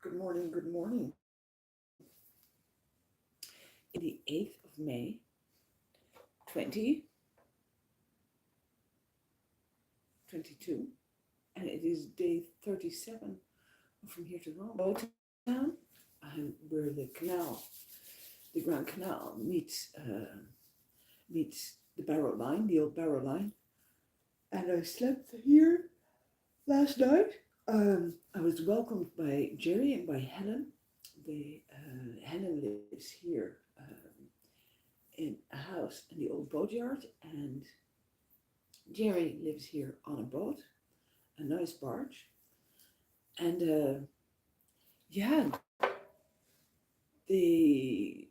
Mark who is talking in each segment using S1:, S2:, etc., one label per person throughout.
S1: Good morning, good morning. The 8th of May, 2022, and it is day 37 from here to Rome. Lowtown, where the canal, the Grand Canal, meets the Barrow Line, the old Barrow Line. And I slept here last night. I was welcomed by Jerry and by Helen. Helen lives here in a house in the old boatyard, and Jerry lives here on a boat, a nice barge. And yeah, the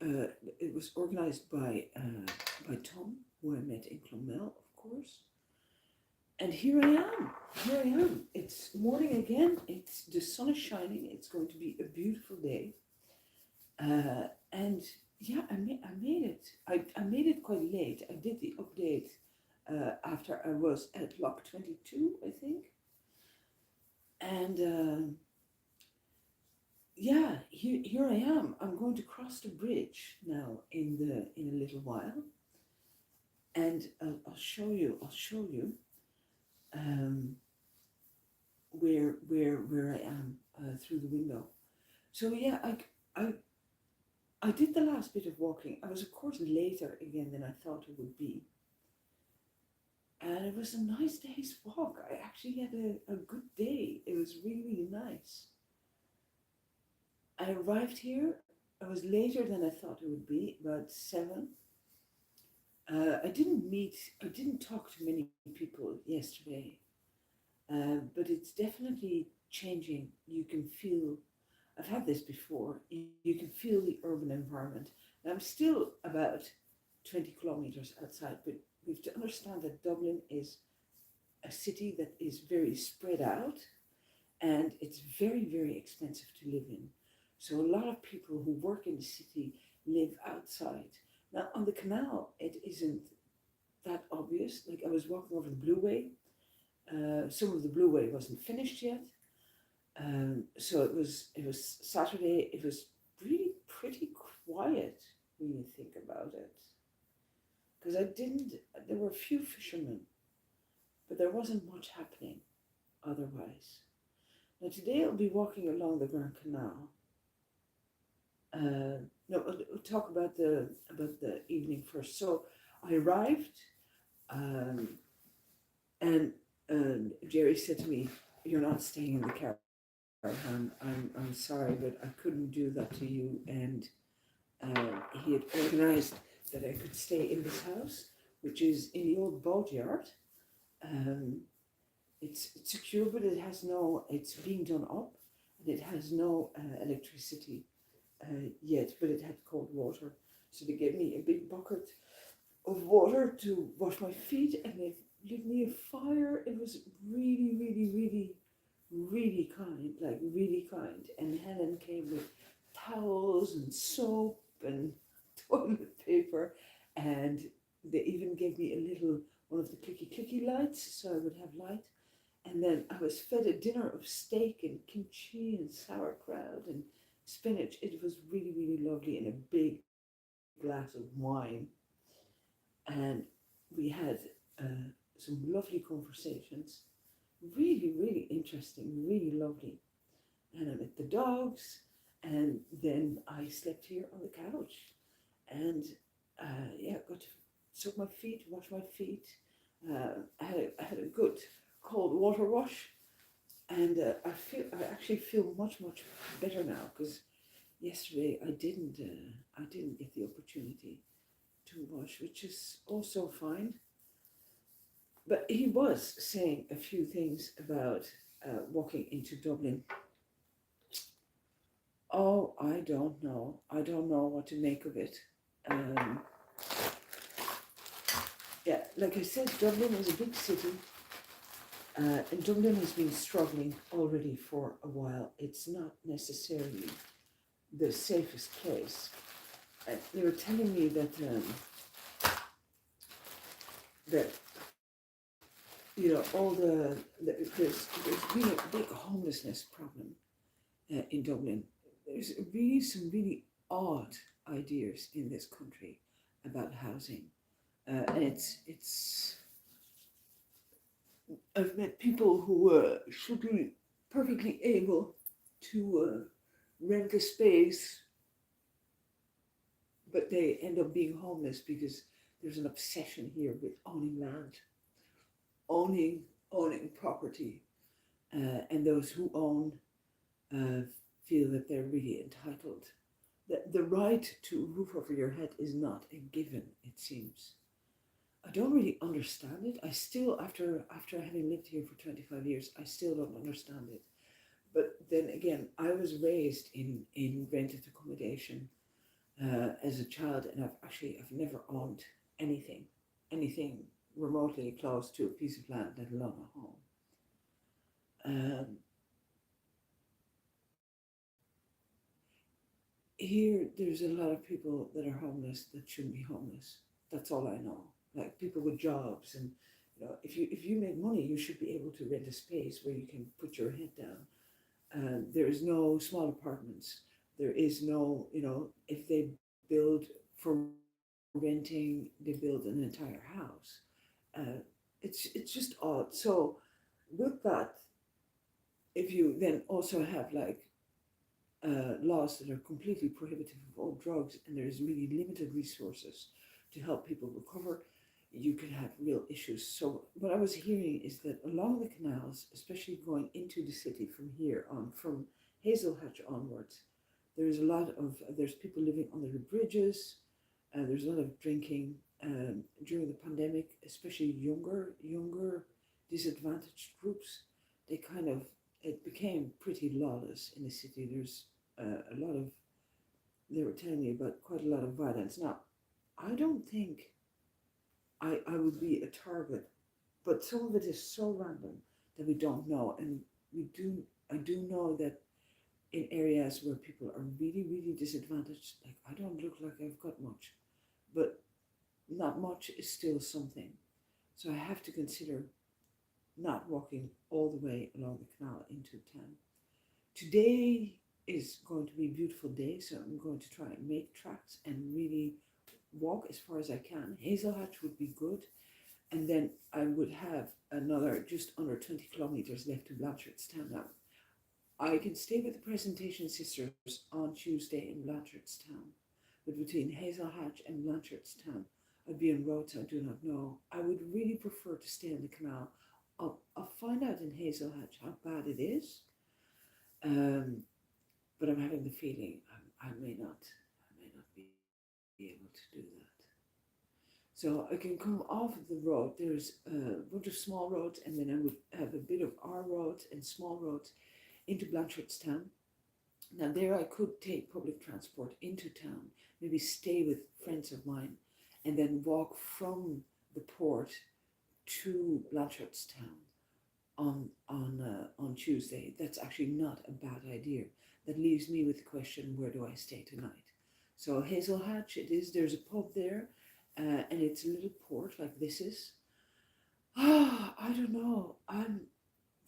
S1: it was organized by Tom, who I met in Clonakilty, of course. And here I am. Here I am. It's morning again. The sun is shining. It's going to be a beautiful day. And yeah, I made it. I made it quite late. I did the update after I was at lock 22, I think. And yeah, here I am. I'm going to cross the bridge now in a little while, and I'll show you. Where I am through the window. So yeah, I did the last bit of walking. I was of course later again than I thought it would be. And it was a nice day's walk. I actually had a good day. It was really, really nice. I arrived here. I was later than I thought it would be, about 7. I didn't talk to many people yesterday. But it's definitely changing. You can feel, I've had this before, you can feel the urban environment. And I'm still about 20 kilometers outside, but we have to understand that Dublin is a city that is very spread out, and it's very, very expensive to live in. So a lot of people who work in the city live outside. Now on the canal, it isn't that obvious. Like I was walking over the Blue Way. Some of the Blue Way wasn't finished yet, so it was Saturday. It was really pretty quiet when you think about it, because I didn't. There were a few fishermen, but there wasn't much happening otherwise. Now today I'll be walking along the Grand Canal. No, we'll talk about the evening first. So I arrived, and Jerry said to me, "You're not staying in the caravan. I'm sorry, but I couldn't do that to you." And he had organized that I could stay in this house, which is in the old boatyard. It's secure, but it has no. It's being done up, and it has no electricity yet. But it had cold water, so they gave me a big bucket of water to wash my feet, and they lit me a fire. It was really, really, really, really kind, like really kind. And Helen came with towels and soap and toilet paper, and they even gave me a little one of the clicky lights so I would have light. And then I was fed a dinner of steak and kimchi and sauerkraut and spinach. It was really, really lovely, and a big glass of wine. And we had some lovely conversations, really, really interesting, really lovely. And I met the dogs, and then I slept here on the couch, and yeah, got to soak my feet, wash my feet. I had a good cold water wash, and I actually feel much better now, because yesterday I didn't get the opportunity to wash, which is also fine. But he was saying a few things about walking into Dublin. Oh, I don't know. I don't know what to make of it. Um, yeah, like I said, Dublin is a big city. And Dublin has been struggling already for a while. It's not necessarily the safest place. They were telling me that that all there's been a big homelessness problem in Dublin. There's really some really odd ideas in this country about housing, and it's. I've met people who should be perfectly able to rent a space, but they end up being homeless because there's an obsession here with owning land, owning owning property, and those who own uh, feel that they're really entitled. The right to a roof over your head is not a given, it seems. I don't really understand it. I still, after having lived here for 25 years, I still don't understand it. But then again, I was raised in rented accommodation as a child, and I've never owned anything remotely close to a piece of land, let alone a home. Um, Here, there's a lot of people that are homeless that shouldn't be homeless. That's all I know. Like people with jobs, and if you make money, you should be able to rent a space where you can put your head down. There is no small apartments. There is no, if they build for renting, they build an entire house. Uh, it's just odd. So with that, if you then also have like laws that are completely prohibitive of all drugs, and there's really limited resources to help people recover, you can have real issues. So what I was hearing is that along the canals, especially going into the city from here on, from Hazel onwards, there's people living under the bridges. There's a lot of drinking during the pandemic, especially younger disadvantaged groups. They kind of It became pretty lawless in the city. There's a lot of, they were telling me about quite a lot of violence. Now, I don't think I would be a target, but some of it is so random that we don't know. And I do know that in areas where people are really, really disadvantaged, like I don't look like I've got much, but not much is still something. So I have to consider not walking all the way along the canal into town. Today is going to be a beautiful day, so I'm going to try and make tracks and really walk as far as I can. Hazel would be good, and then I would have another just under 20 kilometers left to Blanchardstown. Now, I can stay with the Presentation Sisters on Tuesday in Blanchardstown, but between Hazel and Blanchardstown, I'd be on roads I do not know. I would really prefer to stay on the canal. I'll find out in Hazel how bad it is, but I'm having the feeling I may not be able to do that. So I can come off of the road. There's a bunch of small roads, and then I would have a bit of our roads and small roads into Blanchardstown. Now there I could take public transport into town, maybe stay with friends of mine, and then walk from the port to Blanchardstown on Tuesday. That's actually not a bad idea. That leaves me with the question: where do I stay tonight? So Hazel it is. There's a pub there, and it's a little port like this is. I don't know. I'm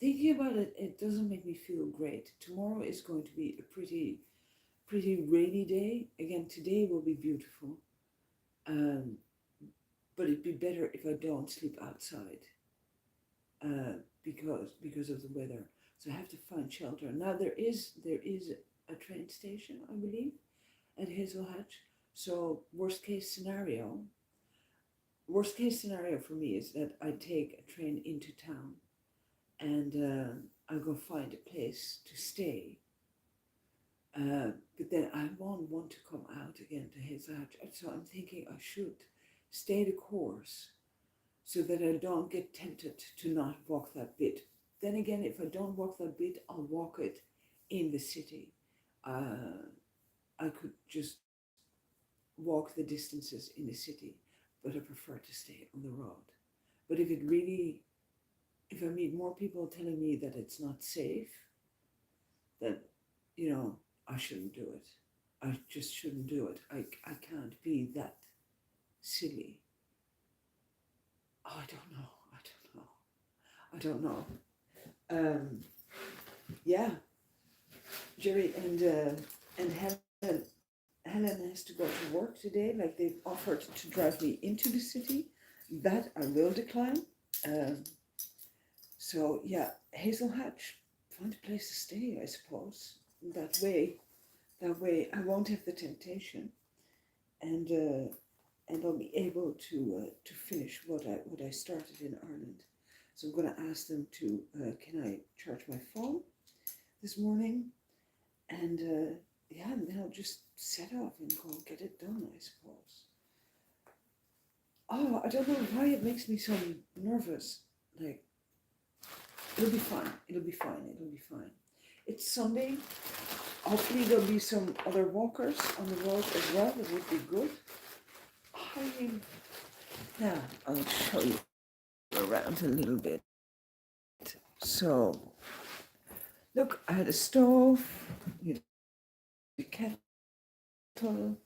S1: thinking about it. It doesn't make me feel great. Tomorrow is going to be a pretty rainy day. Again, today will be beautiful. Um, but it'd be better if I don't sleep outside. Because of the weather. So I have to find shelter. Now there is a train station, I believe, at Hazel. So worst case scenario for me is that I take a train into town, and I'll go find a place to stay. But then I won't want to come out again to Hazel. So I'm thinking I should stay the course so that I don't get tempted to not walk that bit. Then again, if I don't walk that bit, I'll walk it in the city. I could just walk the distances in the city, but I prefer to stay on the road. But if I meet more people telling me that it's not safe, that, I shouldn't do it. I just shouldn't do it. I can't be that silly. Oh, I don't know. Yeah, Jerry and Helen has to go to work today. Like they've offered to drive me into the city. That I will decline. So yeah, Hazel Hatch, find a place to stay, I suppose. That way I won't have the temptation, and I'll be able to finish what I started in Ireland. So I'm going to ask them to can I charge my phone this morning, and yeah, and then I'll just set off and go get it done, I suppose. Oh, I don't know why it makes me so nervous. Like, it'll be fine. It'll be fine. It'll be fine. It's Sunday. Hopefully there'll be some other walkers on the road as well. That would be good. Now, I'll show you around a little bit. So, look, I had a stove, a kettle,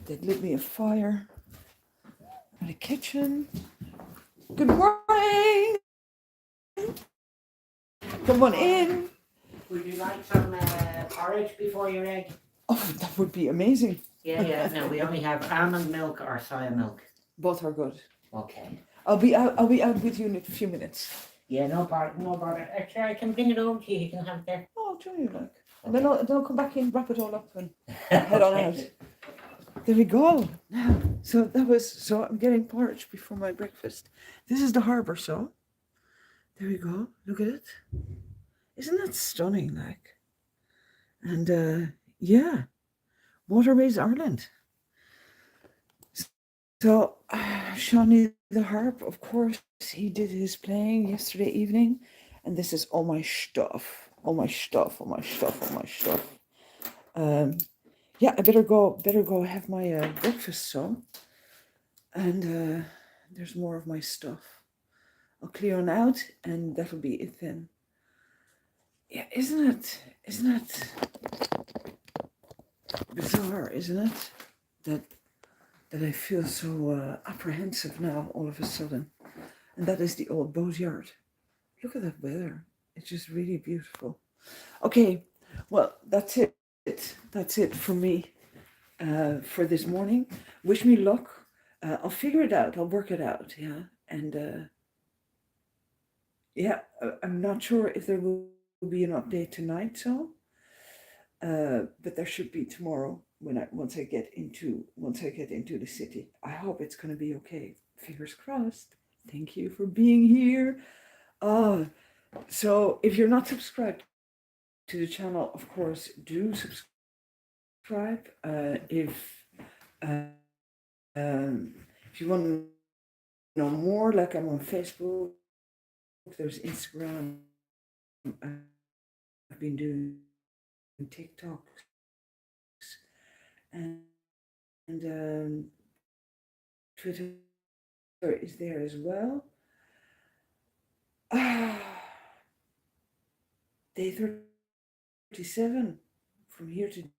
S1: that lit me a fire, and a kitchen. Good morning! Come on in.
S2: Would you like some porridge before your egg?
S1: Oh, that would be amazing.
S2: Yeah. No, we only have almond milk or soya milk.
S1: Both are good.
S2: Okay.
S1: I'll be out with you in a few minutes.
S2: Yeah, no bother. Actually, I can bring it over to you. You can have it there.
S1: Oh, I'll join you, like. And then I'll come back in, wrap it all up, and head on out. There we go. Now, so I'm getting porridge before my breakfast. This is the harbour, so. There we go. Look at it. Isn't that stunning, like? And yeah, Waterways Ireland. So Shawnee the harp, of course, he did his playing yesterday evening, and this is all my stuff. Yeah, I better go have my breakfast, so. And there's more of my stuff. I'll clear on out, and that'll be it then. Yeah, isn't it bizarre, isn't it? That I feel so apprehensive now all of a sudden. And that is the old boatyard. Look at that weather. It's just really beautiful. Okay, well, that's it. That's it for me for this morning. Wish me luck. I'll figure it out. I'll work it out, yeah. And yeah, I'm not sure if there will be an update tonight, so. But there should be tomorrow once I get into the city. I hope it's going to be okay. Fingers crossed. Thank you for being here. So if you're not subscribed to the channel, of course, do subscribe. If you want to know more, like I'm on Facebook, there's Instagram. I've been doing TikTok and Twitter is there as well. Day 37 from here to